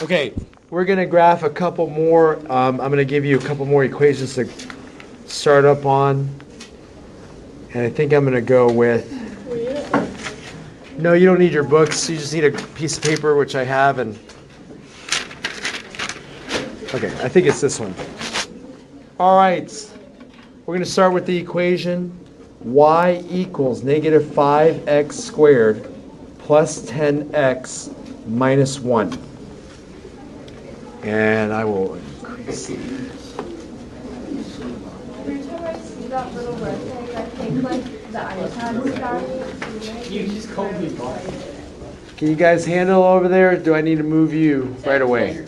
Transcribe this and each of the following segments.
Okay, we're going to graph a couple more. I'm going to give you a couple more equations to start up on. And I think I'm going to go with... No, you don't need your books. You just need a piece of paper, which I have. And okay, I think it's this one. All right, we're going to start with the equation y equals negative 5x squared plus 10x minus 1. And I will increase these. Every time I see that little vertex, I think like the iPad sky. You just called me Bob. Can you guys handle over there? Or do I need to move you right away?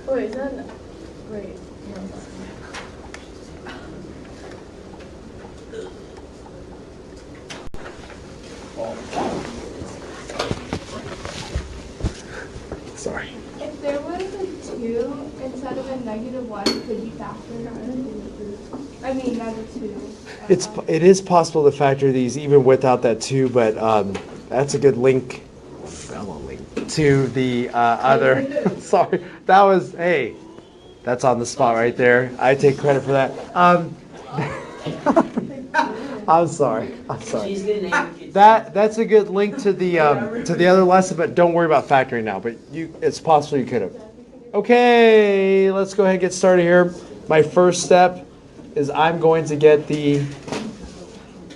Oh, is that? Wait. Sorry. If there was a 2 instead of a -1, could you factor it? I mean, not a 2. It is possible to factor these even without that 2, but that's a good link. To the other. Sorry, that was, hey, that's on the spot right there. I take credit for that. I'm sorry. That's a good link to the other lesson, but don't worry about factoring now. But it's possible you could have. Okay, let's go ahead and get started here. My first step is I'm going to get the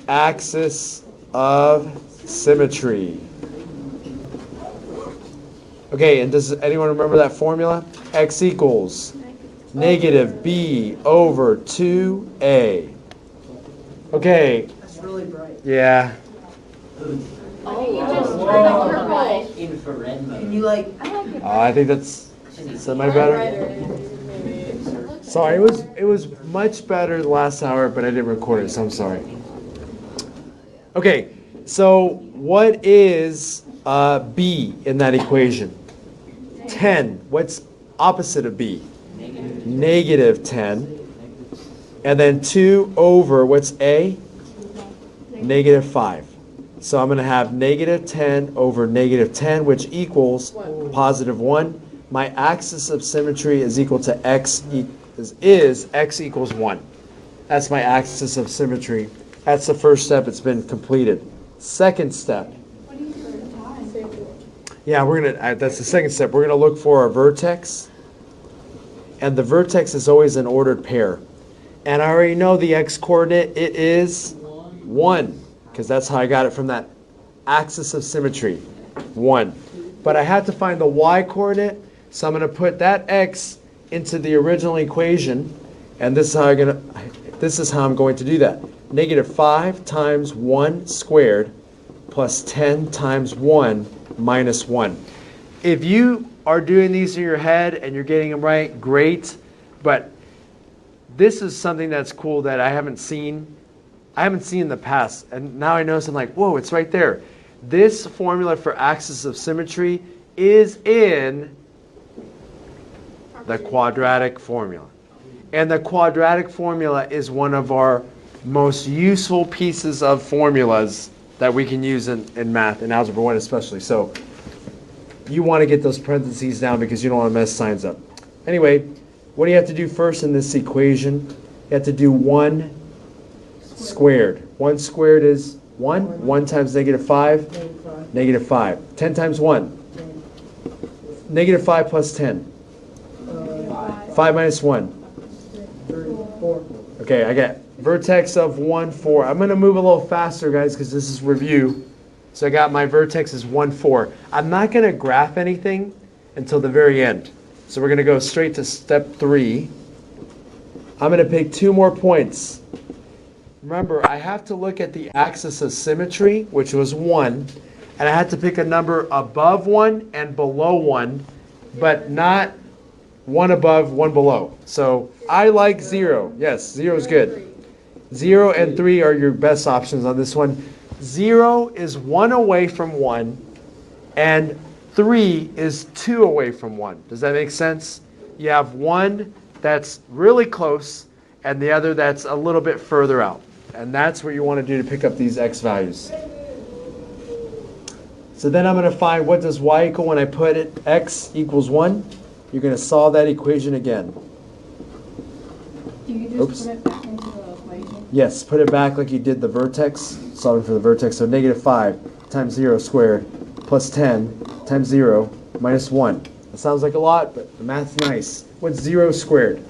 axis of symmetry. Okay, and does anyone remember that formula? X equals negative b over 2a. Okay. That's really bright. Yeah. Oh, you just turned up purple. Infrared mode. Can you like? I think that's. Is that my better? Sorry, it was much better the last hour, but I didn't record it, so I'm sorry. Okay, so what is b in that equation? 10. What's opposite of b? Negative 10. And then 2 over, what's a? Negative 5. So I'm going to have negative 10 over negative 10, which equals positive 1. My axis of symmetry is equal to x equals 1. That's my axis of symmetry. That's the first step. It's been completed. Second step. Yeah, we're gonna. That's the second step. We're gonna look for a vertex, and the vertex is always an ordered pair. And I already know the x-coordinate. It is 1, because that's how I got it from that axis of symmetry, 1. But I had to find the y-coordinate, so I'm gonna put that x into the original equation, and this is how I'm going to do that. Negative 5 times 1 squared plus 10 times 1 minus 1. If you are doing these in your head and you're getting them right, great. But this is something that's cool that I haven't seen in the past. And now I notice, I'm like, whoa, it's right there. This formula for axis of symmetry is in the quadratic formula. And the quadratic formula is one of our most useful pieces of formulas that we can use in math, in Algebra 1 especially. So you want to get those parentheses down because you don't want to mess signs up. Anyway, what do you have to do first in this equation? You have to do 1 squared. 1 squared is 1. 1 times negative 5, negative 5. 10 times 1. Negative 5 plus 10. 5 minus 1. 4. Okay, I got vertex of 1, 4. I'm going to move a little faster, guys, because this is review. So I got my vertex is 1, 4. I'm not going to graph anything until the very end. So we're going to go straight to step 3. I'm going to pick 2 more points. Remember, I have to look at the axis of symmetry, which was 1, and I had to pick a number above 1 and below 1, but not 1 above, 1 below. So I like 0. Yes, 0 is good. 0 and 3 are your best options on this one. 0 is 1 away from 1, and 3 is 2 away from 1. Does that make sense? You have one that's really close and the other that's a little bit further out. And that's what you want to do to pick up these x values. So then I'm going to find what does y equal when I put it x equals 1. You're going to solve that equation again. Do you just put it back into the equation? Yes, put it back like you did the vertex, solving for the vertex. So negative 5 times 0 squared plus 10 times 0 minus 1. That sounds like a lot, but the math's nice. What's 0 squared?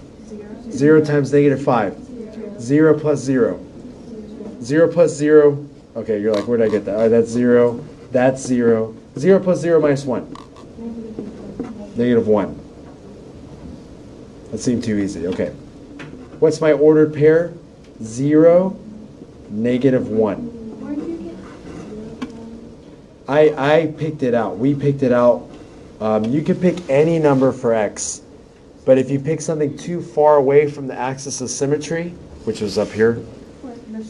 0 times negative 5. 0 plus 0. 0 plus 0. Okay, you're like, where did I get that? All right, that's 0. That's 0. 0 plus 0 minus 1. Negative 1. That seemed too easy. Okay. What's my ordered pair? 0, negative 1. Where did you get? I picked it out. We picked it out. You could pick any number for x, but if you pick something too far away from the axis of symmetry, which is up here,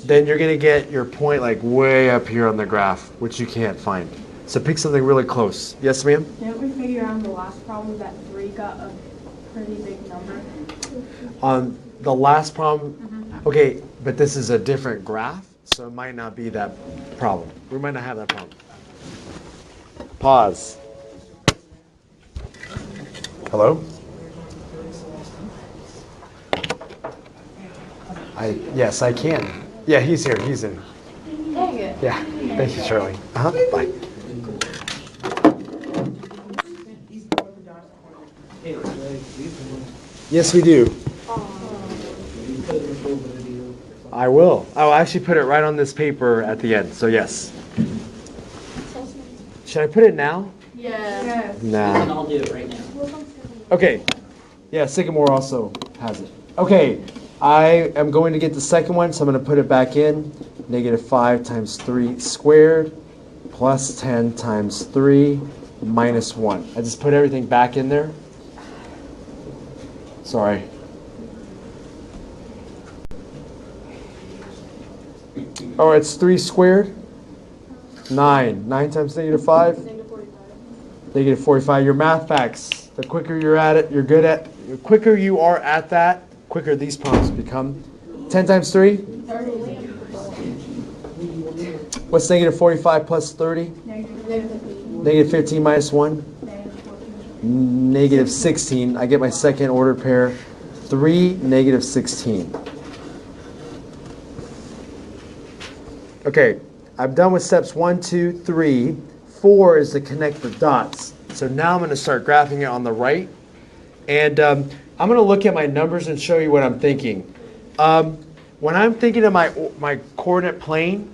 then you're going to get your point like way up here on the graph, which you can't find. So pick something really close. Yes, ma'am? Didn't we figure out in the last problem that 3 got a pretty big number? On the last problem, okay, but this is a different graph, so it might not be that problem. We might not have that problem. Pause. Hello? Yes, I can. Yeah, he's here. He's in. Dang it. Yeah. Thank you, Charlie. Bye. Yes, we do. I will. I'll actually put it right on this paper at the end. So yes. Should I put it now? Yeah. Nah. And I'll do it right now. Okay. Yeah, Sycamore also has it. Okay. I am going to get the second one, so I'm going to put it back in. Negative 5 times 3 squared plus 10 times 3 minus 1. I just put everything back in there. Sorry. Oh, it's 3 squared? 9. 9 times negative 5? Negative 45. Your math facts. The quicker you're at it, you're good at. The quicker you are at that, quicker these problems become. 10 times 3? 30. What's negative 45 plus 30? Negative 15 minus 1? Negative 16. I get my second order pair. 3, negative 16. Okay, I'm done with steps 1, 2, 3. 4 is to connect the dots. So now I'm going to start graphing it on the right. And I'm going to look at my numbers and show you what I'm thinking. When I'm thinking of my coordinate plane,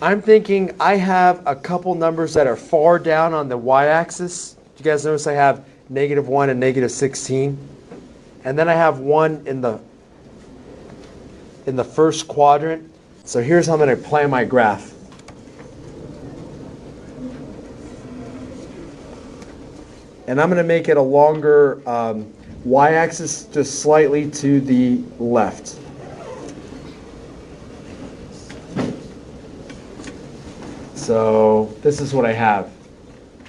I'm thinking I have a couple numbers that are far down on the y-axis. You guys notice I have negative 1 and negative 16. And then I have 1 in the first quadrant. So here's how I'm going to plan my graph. And I'm going to make it a longer y-axis just slightly to the left. So this is what I have.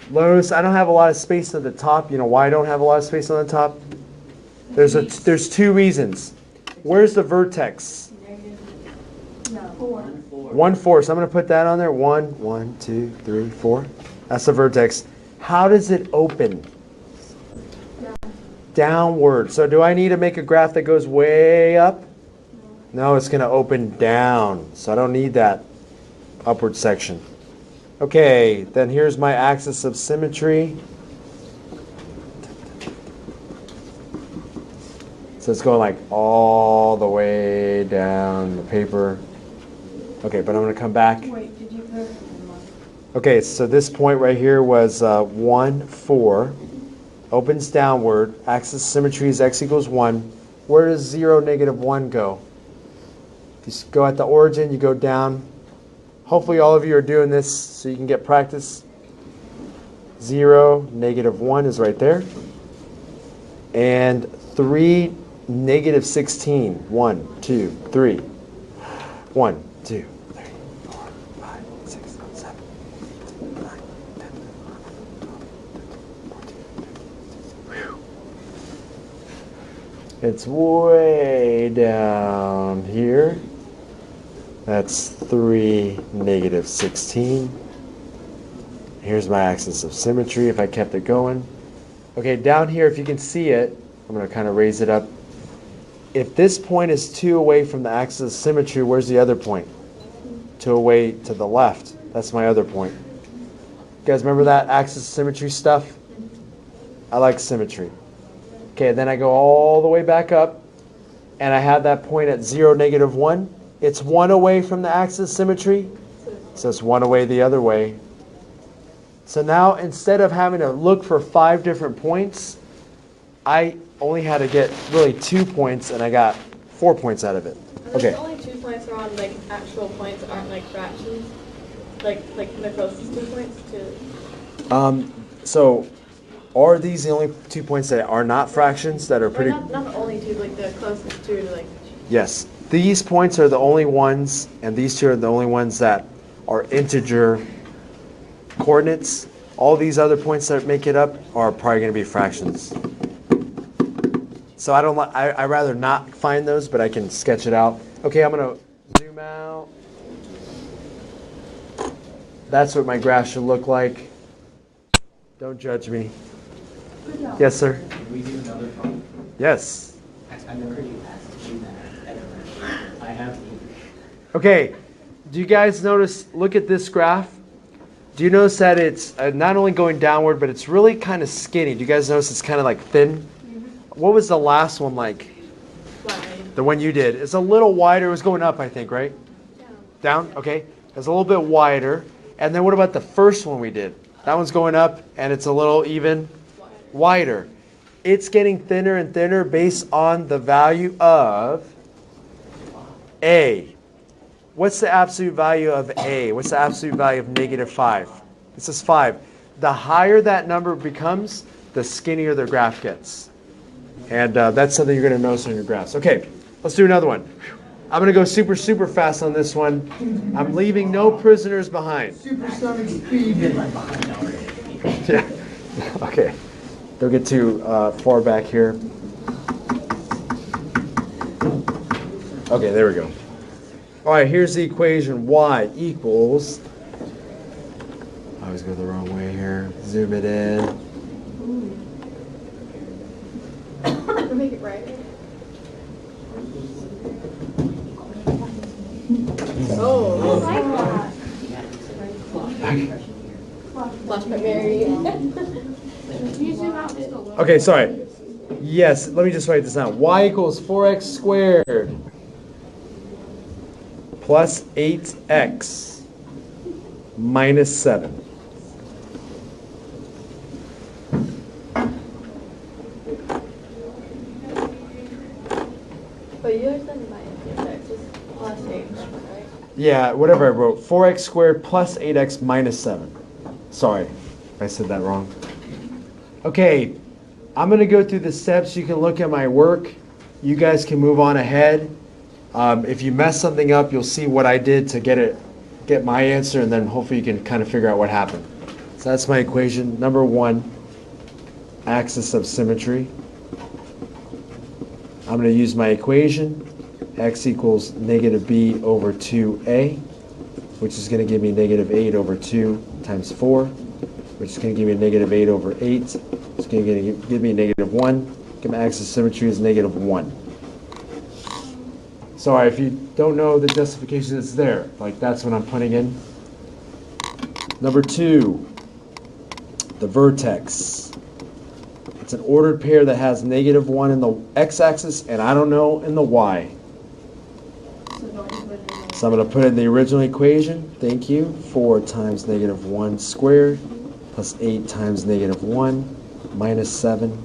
Notice I don't have a lot of space at the top. You know why I don't have a lot of space on the top? There's 2 reasons. Where's the vertex? No. 4. 1, 4. So I'm going to put that on there. 1, 1, 2, 3, 4. That's the vertex. How does it open? Downward. So do I need to make a graph that goes way up? No, it's going to open down. So I don't need that upward section. Okay, then here's my axis of symmetry. So it's going like all the way down the paper. Okay, but I'm going to come back. Wait, did you put? Okay, so this point right here was 1, 4. Opens downward. Axis of symmetry is x equals 1. Where does 0, negative 1 go? You just go at the origin, you go down. Hopefully all of you are doing this so you can get practice. 0, negative 1 is right there. And 3, negative 16. 1, 2, 3. 1, 2, 3, 4, 5, 6, 7, 8, 9, 10, 11, 12, 13, 14. It's way down here. That's 3, negative 16. Here's my axis of symmetry if I kept it going. Okay, down here, if you can see it, I'm going to kind of raise it up. If this point is 2 away from the axis of symmetry, where's the other point? 2 away to the left. That's my other point. You guys remember that axis of symmetry stuff? I like symmetry. Okay, then I go all the way back up, and I have that point at 0, -1. It's 1 away from the axis of symmetry, so it's 1 away the other way. So now, instead of having to look for 5 different points, I only had to get really 2 points, and I got 4 points out of it. And Okay. there's only 2 points around, like, actual points aren't, like, fractions? Like the closest 2 points to... So, are these the only 2 points that are not fractions that are Or pretty... not the only 2, like, the closest 2 to, like... Yes. These points are the only ones, and these 2 are the only ones that are integer coordinates. All these other points that make it up are probably going to be fractions. So I'd rather not find those, but I can sketch it out. Okay, I'm going to zoom out. That's what my graph should look like. Don't judge me. Yes, sir. Can we do another problem? Yes. I've never heard you ask do that ever. I have. Okay, do you guys notice, look at this graph. Do you notice that it's not only going downward, but it's really kind of skinny? Do you guys notice it's kind of like thin? What was the last one like? Wide. The one you did. It's a little wider. It was going up, I think, right? Down. Down? Okay. It's a little bit wider. And then what about the first one we did? That one's going up, and it's a little even wider. It's getting thinner and thinner based on the value of A. What's the absolute value of A? What's the absolute value of -5? This is 5. The higher that number becomes, the skinnier the graph gets. And that's something you're going to notice on your graphs. Okay, let's do another one. I'm going to go super, super fast on this one. I'm leaving no prisoners behind. Supersonic speed. Yeah. Okay. Don't get too far back here. Okay, there we go. All right, here's the equation. Y equals... I always go the wrong way here. Zoom it in. To make it right. Oh. Flashback Mary. Can you zoom out just a little? Okay, sorry. Yes, let me just write this down. Y equals 4x squared plus 8x minus 7. But you guys didn't buy it. Vertex is plus 8, right? Yeah, whatever I wrote. 4x squared plus 8x minus 7. Sorry, I said that wrong. Okay, I'm going to go through the steps. You can look at my work. You guys can move on ahead. If you mess something up, you'll see what I did to get my answer, and then hopefully you can kind of figure out what happened. So that's my equation. Number 1, axis of symmetry. I'm going to use my equation. X equals -b over 2a, which is going to give me -8 over 2 times 4, which is going to give me -8 over 8. It's going to give me -1. Give my axis of symmetry is -1. Sorry, if you don't know the justification, it's there. Like, that's what I'm putting in. Number 2, the vertex. It's an ordered pair that has -1 in the x-axis, and I don't know in the y. So I'm going to put in the original equation. Thank you. 4 times -1 squared plus 8 times -1 minus 7.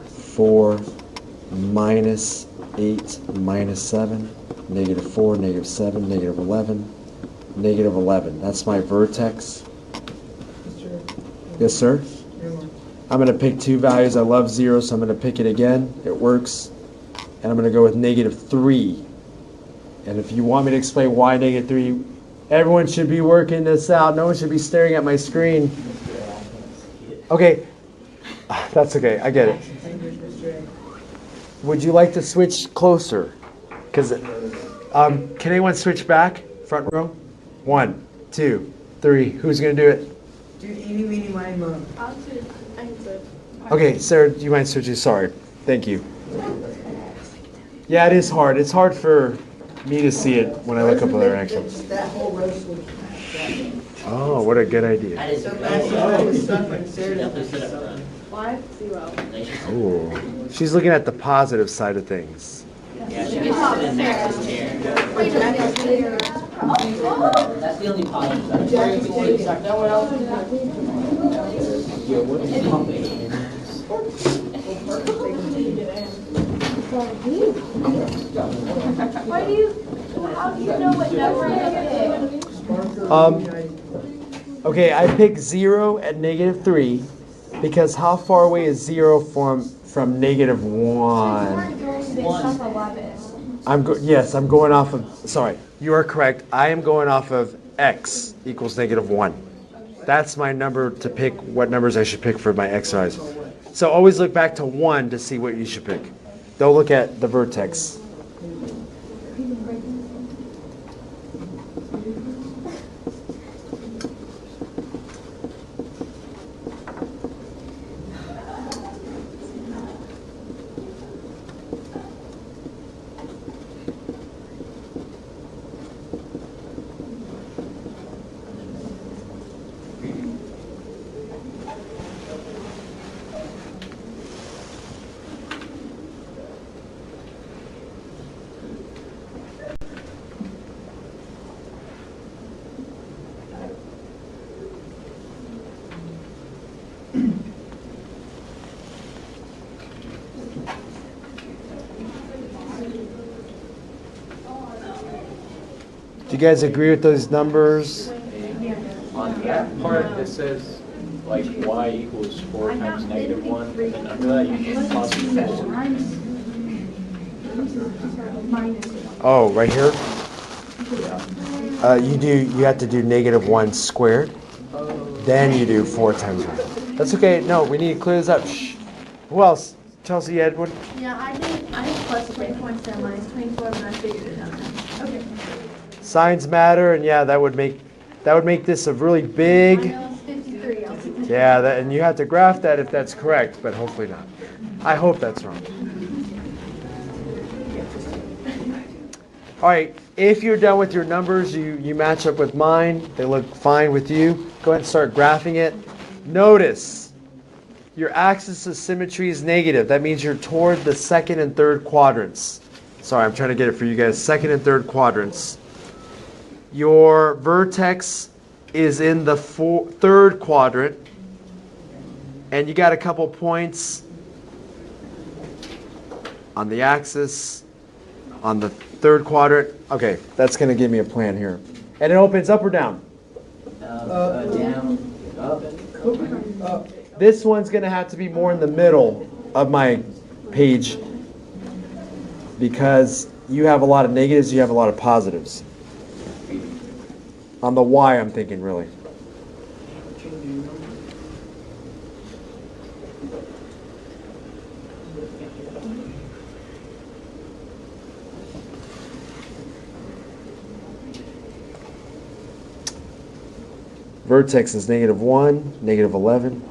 4 minus 8 minus 7. -4, -7, -11, -11. That's my vertex. Yes, sir? I'm going to pick 2 values. I love 0, so I'm going to pick it again. It works. And I'm going to go with -3. And if you want me to explain why -3, everyone should be working this out. No one should be staring at my screen. Okay. That's okay. I get it. Would you like to switch closer? Because can anyone switch back? Front row? 1, 2, 3. Who's going to do it? Do eeny, meeny, miny, moe. I'll do. I can do it. Okay, Sarah, do you mind switching? Sorry. Thank you. Yeah, it is hard. It's hard for me to see it when I look up other actions. That whole row switch. Oh, what a good I idea. didn't So think that's that. all was suffering. Sarah Definitely doesn't sit up suffer. front. 5, 0. Ooh. She's looking at the positive side of things. Yeah, she can sit in Max's chair. That's the only positive side. Jackie, take it. No one else. Why do you? How do you know what number to pick? Okay, I picked 0 at -3 because how far away is 0 from -1? Based off 11. Yes, I'm going off of, sorry, you are correct. I am going off of x equals -1. That's my number to pick what numbers I should pick for my exercise. So always look back to 1 to see what you should pick. Don't look at the vertex. Do you guys agree with those numbers? On that part, it says like y equals 4 times -1, and then under that you get +4. Oh, right here? You have to do -1 squared. Then you do 4 times 1. That's okay. No, we need to clear this up. Shh. Who else? Chelsea, you had one? Yeah, I did plus 3 points there, minus 24, and I figured it out. Okay. Signs matter, and yeah, that would make this a really big. Minus 53. I'll take that. Yeah, and you have to graph that if that's correct, but hopefully not. I hope that's wrong. All right, if you're done with your numbers, you match up with mine. They look fine with you. Go ahead and start graphing it. Notice your axis of symmetry is negative. That means you're toward the second and third quadrants. Sorry, I'm trying to get it for you guys. Second and third quadrants. Your vertex is in the third quadrant, and you got a couple points on the axis, on the third quadrant. Okay, that's going to give me a plan here. And it opens up or down? Down, up. This one's going to have to be more in the middle of my page because you have a lot of negatives, you have a lot of positives. On the Y, I'm thinking, really. Vertex is -1, -11.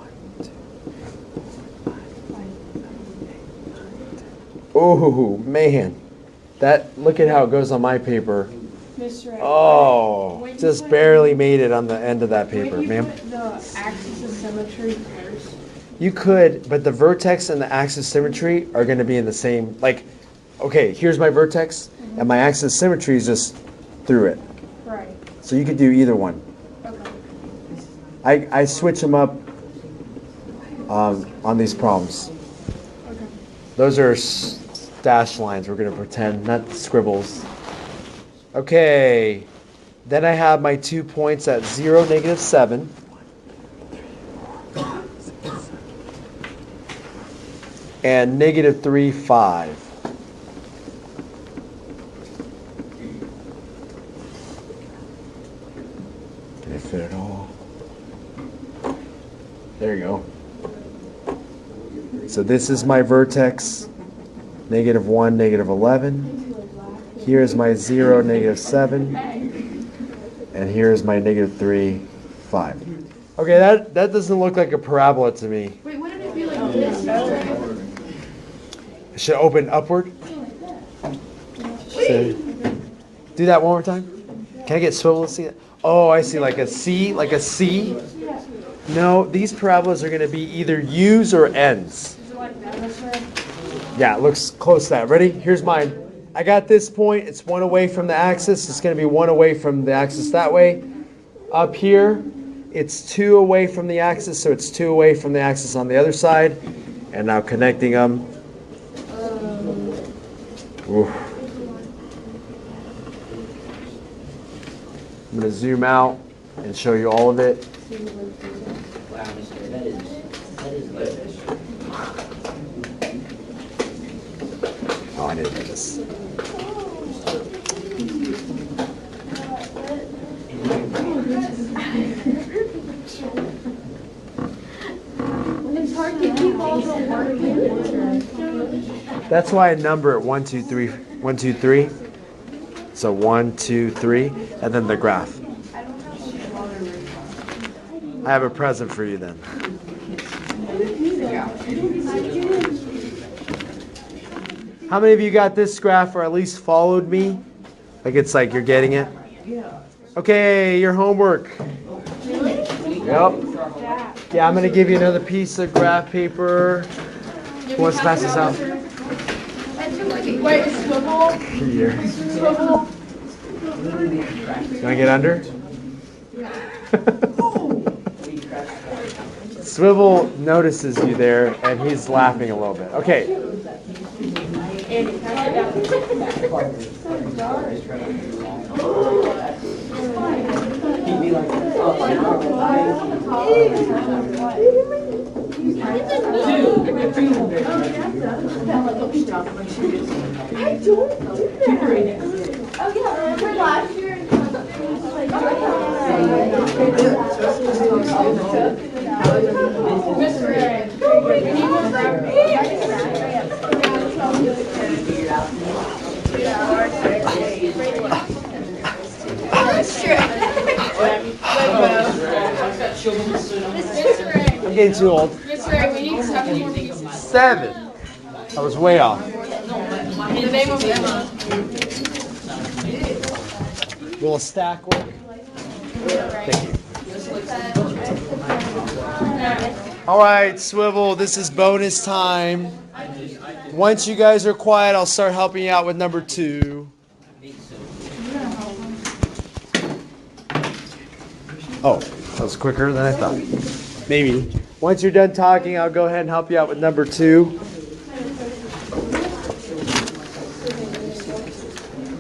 Oh, man. Look at how it goes on my paper. Mr. Oh, just barely made it on the end of that paper, Would you ma'am. put the axis of symmetry first? You could, but the vertex and the axis of symmetry are going to be in the same, like, okay, here's my vertex, and my axis of symmetry is just through it. Right. So you could do either one. Okay. I switch them up on these problems. Okay. Those are dash lines, we're going to pretend, not scribbles. Okay, then I have my 2 points at 0, -7. And -3, 5. Can I fit it all? There you go. So this is my vertex, -1, -11. Here's my 0, -7. And here's my -3, 5. Okay, that doesn't look like a parabola to me. Wait, wouldn't it be like this? It should open upward. Do that one more time. Can I get swivel to see it? Oh, I see, like a C, like a C. No, these parabolas are going to be either U's or N's. Yeah, it looks close to that. Ready? Here's mine. I got this point. It's 1 away from the axis. It's going to be 1 away from the axis that way. Up here, it's 2 away from the axis, so it's 2 away from the axis on the other side. And now connecting them. Oof. I'm going to zoom out and show you all of it. Wow, mister, that is good. Oh, I didn't do this. It's hard to keep all the work. That's why I number it 1, 2, 3, 1, 2, 3. So 1, 2, 3, and then the graph. I have a present for you then. How many of you got this graph or at least followed me? Like it's like you're getting it? Okay, your homework. Yep. Yeah, I'm going to give you another piece of graph paper. Who wants to pass this out? Wait, swivel. Here. Swivel. You want to get under? Swivel notices you there, and he's laughing a little bit. Okay. Oh yeah, remember last year? I'm getting too old. Mr. Ray, we need 7 more pieces. 7. I was way off. The name of Emma. Will a stack work? Thank you. All right, Swivel, this is bonus time. Once you guys are quiet, I'll start helping you out with number 2. Oh, that was quicker than I thought. Maybe. Once you're done talking, I'll go ahead and help you out with number 2.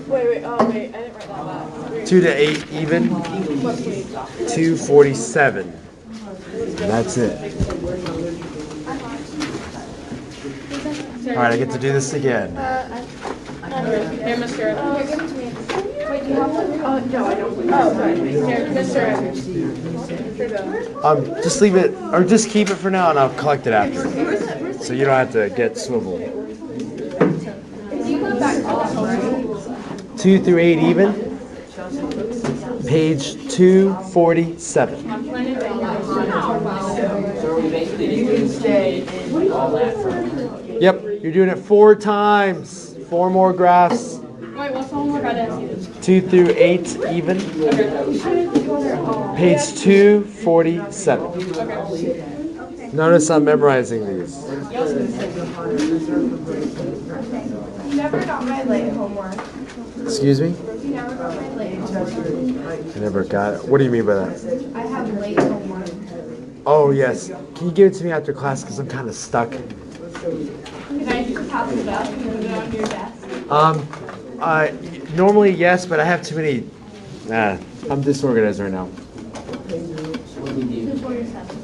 Wait, oh wait, I didn't write that back. 2 to 8 even. 247. And that's it. All right, I get to do this again. Here, Mr. Wait, do you have one? Oh, no, I don't. Oh, sorry. Here, Mr. Just leave it, or just keep it for now, and I'll collect it after. So you don't have to get swiveled. 2 through 8 even. Page 247. So are we basically just going to stay all that from... Yep, you're doing it 4 times. 4 more graphs. Wait, what's the homework I didn't see? 2 through 8 even. Page 247. Notice I'm memorizing these. You never got my late homework. Excuse me? You never got my late homework. I never got it. What do you mean by that? I have late homework. Oh, yes. Can you give it to me after class? Because I'm kind of stuck. Can I just pass it up and put it on your desk? Normally, yes, but I have too many. I'm disorganized right now. What do we do? 247.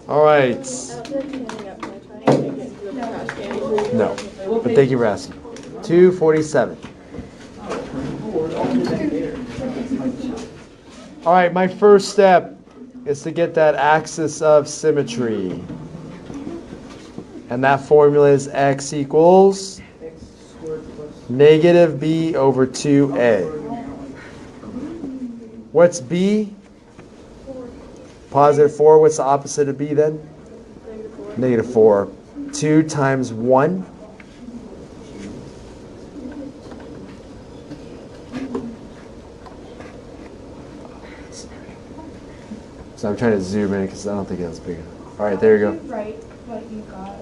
All right. I don't feel like handing up my trying to get into the trash can. No. But thank you for asking. 247. All right, my first step is to get that axis of symmetry. And that formula is x equals negative b over 2a. What's b? Positive 4. What's the opposite of b then? Negative 4. Negative 4. 2 times 1. So I'm trying to zoom in because I don't think that's big enough. All right, there you go. Right, what you got.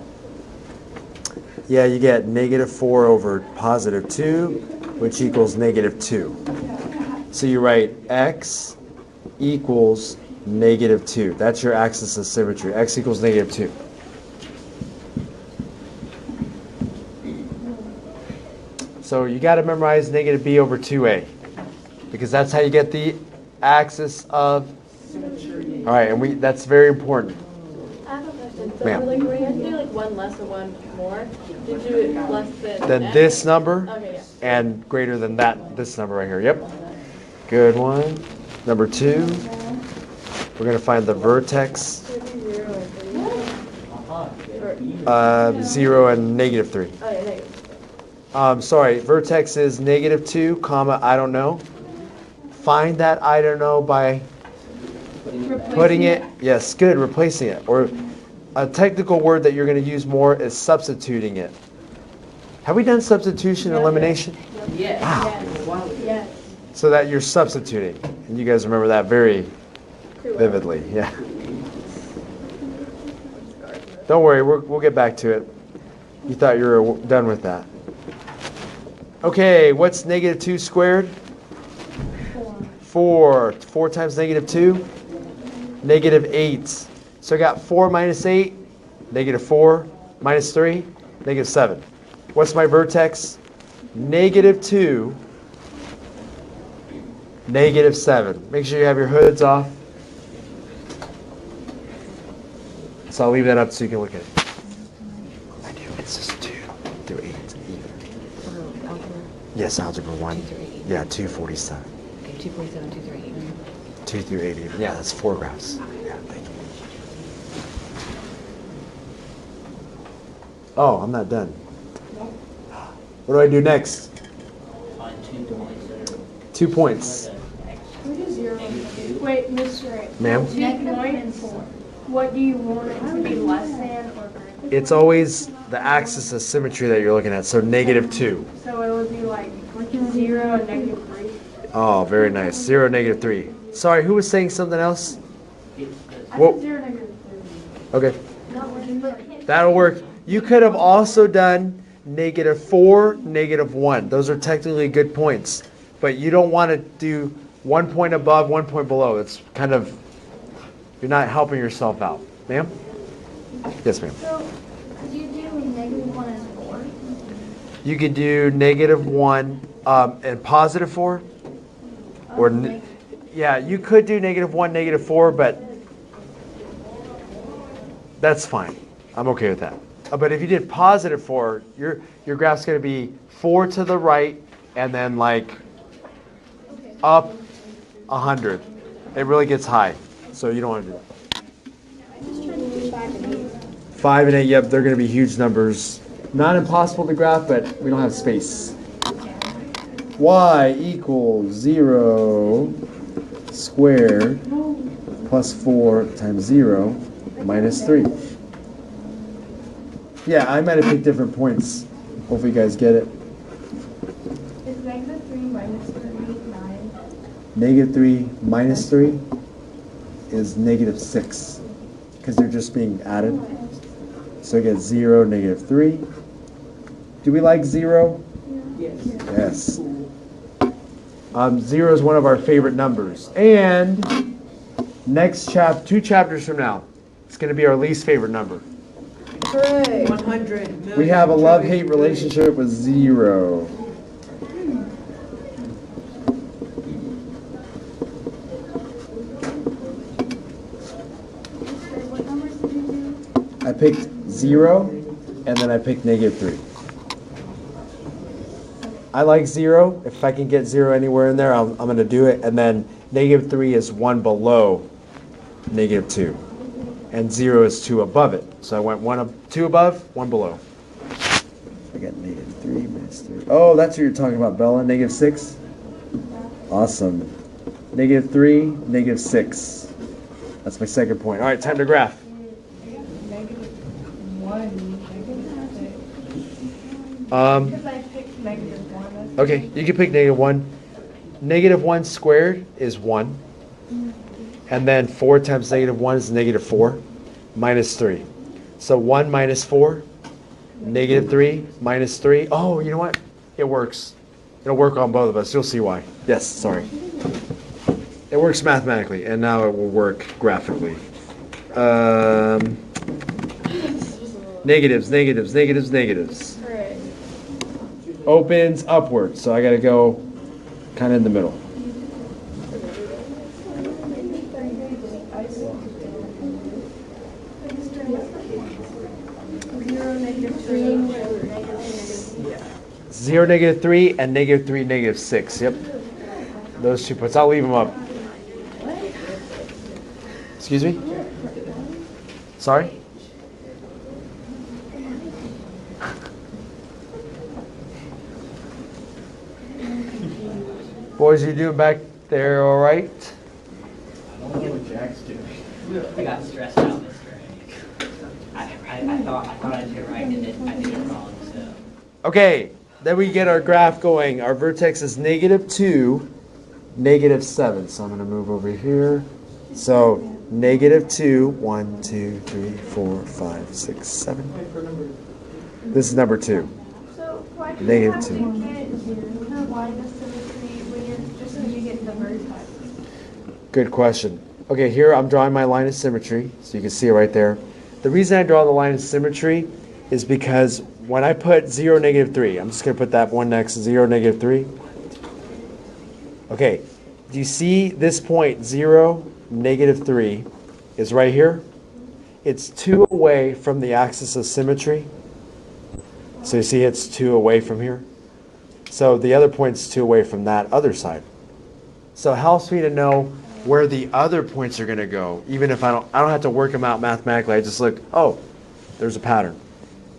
Yeah, you get negative 4 over positive 2, which equals negative 2. So you write x equals negative 2. That's your axis of symmetry. X equals negative 2. So you got to memorize negative b over 2a because that's how you get the axis of symmetry. All right, and that's very important. I have a question. So Ma'am. like, when you have to do like one less and one more, did you do it less than Then X? this number Okay, yeah. and greater than this number right here. Yep. Good one. Number 2. We're going to find the vertex. Should it be 0 and 3? Or, 0 and negative 3. oh yeah, negative. Sorry, vertex is negative 2, comma, I don't know. Find that I don't know by putting it, yes, good, replacing it. Or a technical word that you're going to use more is substituting it. Have we done substitution and elimination? Yeah. Wow. Yes. So that you're substituting. And you guys remember that very Too well. vividly. Yeah. Don't worry, we'll get back to it. You thought you were done with that. Okay, what's negative 2 squared? 4. 4 times negative 2? Negative 8. So I got 4 minus 8, negative 4, minus 3, negative 7. What's my vertex? Negative 2, negative 7. Make sure you have your hoods off. So I'll leave that up so you can look at it. I do. It's just 2 through 8. Yes, algebra 1. Yeah, 247. Okay, 247, 2 through 8. 2 through 8 even. Yeah, that's 4 graphs. Yeah, thank you. Oh, I'm not done. What do I do next? Find 2 points that are 2 points. What is 0? Wait, Mr. Ma'am? 2 points. What do you want it to be less than or greater? It's always the axis of symmetry that you're looking at, so negative 2. So it would be like 0 and negative 3. Oh, very nice. 0, negative 3. Sorry, who was saying something else? I Whoa. said 0, negative 3. Okay. That'll work. You could have also done negative 4, negative 1. Those are technically good points. But you don't want to do 1 point above, 1 point below. It's kind of, you're not helping yourself out. Ma'am? Yes, ma'am. So, could you do negative 1 as 4? You could do negative 1 and positive 4. Or yeah, you could do negative 1, negative 4, but that's fine. I'm okay with that. But if you did positive 4, your graph's going to be 4 to the right and then like up 100. It really gets high, so you don't want to do that. I just tried to do 5 and 8. 5 and 8, yep, they're going to be huge numbers. Not impossible to graph, but we don't have space. Y equals 0 squared plus 4 times 0 minus 3. Yeah, I might have picked different points. Hopefully you guys get it. Is negative 3 minus 3 9? Negative 3 minus 3 is negative 6 because they're just being added. So I get 0, negative 3. Do we like 0? Yes. Yes. 0 is one of our favorite numbers. And next 2 chapters from now, it's going to be our least favorite number. Hooray. 100 million. We have a love-hate relationship with 0. What numbers did you do? I picked 0, and then I picked negative 3. I like 0. If I can get 0 anywhere in there, I'm going to do it. And then negative 3 is 1 below negative 2. And 0 is 2 above it. So I went 2 above, 1 below. I got negative 3 minus 3. Oh, that's what you're talking about, Bella. Negative 6? Awesome. -3, -6. That's my second point. All right, time to graph. Because I picked -1. Okay, you can pick -1. -1 squared is 1. And then 4 times -1 is -4, minus 3. So 1 minus 4, -3, minus 3. Oh, you know what? It works. It'll work on both of us. You'll see why. Yes, sorry. It works mathematically, and now it will work graphically. Negatives, negatives, negatives, negatives. Alright. Opens upward, so I got to go kind of in the middle. Zero, -3, and -3, -6. Yep. Those 2 points. I'll leave them up. Excuse me? Sorry? Boys, you doing back there all right? I don't know what Jack's doing. I got stressed out, Mr. I thought I did it right and then I did it wrong, so. Okay, then we get our graph going. Our vertex is -2, -7. So I'm going to move over here. So -2, 1, 2, 3, 4, 5, 6, 7. This is number 2. So why do you have to -2. get the line of symmetry when you're just so you get the vertex? Good question. Okay, here I'm drawing my line of symmetry, so you can see it right there. The reason I draw the line of symmetry is because when I put 0, -3, I'm just going to put that one next to 0, -3. Okay, do you see this point 0, -3 is right here? It's 2 away from the axis of symmetry. So you see it's 2 away from here. So the other point's 2 away from that other side. So it helps me to know where the other points are going to go, even if I don't have to work them out mathematically. I just look, oh, there's a pattern.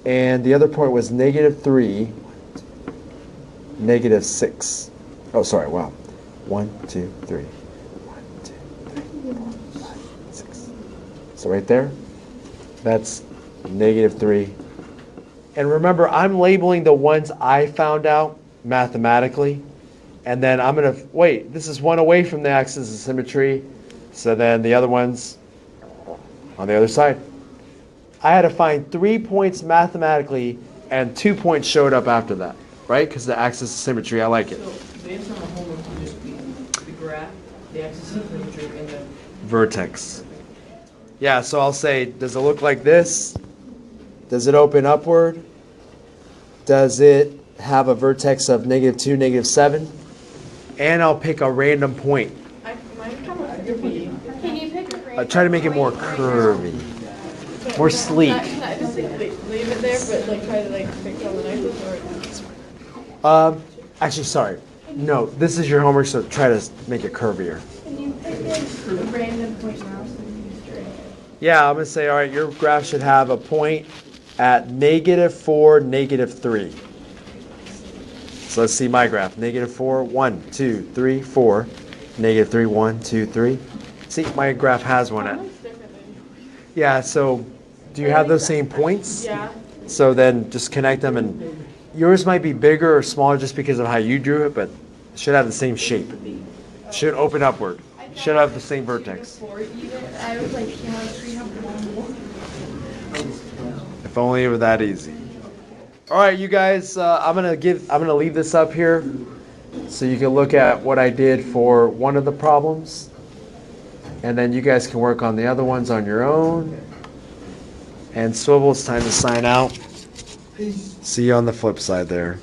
And the other point was -3, -6. Oh, sorry, wow. 1, 2, 3. 1, 2, 3, 4, 5, 6. So right there, that's -3. And remember, I'm labeling the ones I found out mathematically. And then I'm going to, wait, this is 1 away from the axis of symmetry. So then the other one's on the other side. I had to find 3 points mathematically, and 2 points showed up after that, right? Because the axis of symmetry, I like it. So the answer on the homework would just be the graph, the axis of symmetry, and the Vertex. Yeah, so I'll say, does it look like this? Does it open upward? Does it have a vertex of -2, -7? And I'll pick a random point. Mine's kind of curvy. Can you pick a I'll random try to make it more point right curvy, more sleek. Can I just leave it there, but like try to pick all the nice or? Actually, sorry. No, this is your homework, so try to make it curvier. Can you pick a random point now so you can straight? Yeah, I'm going to say, all right, your graph should have a point at -4, -3. So let's see my graph. -4, 1, 2, 3, 4. -3, 1, 2, 3. See, my graph has one at. Mine's different than yours. Yeah, so do you have those same points? Yeah. So then just connect them, and yours might be bigger or smaller just because of how you drew it, but it should have the same shape. It should open upward. It should have the same vertex. Before even, I was like, geometry, have one more. If only it were that easy. All right, you guys, I'm gonna leave this up here so you can look at what I did for one of the problems, and then you guys can work on the other ones on your own. And Swivel, it's time to sign out. See you on the flip side there.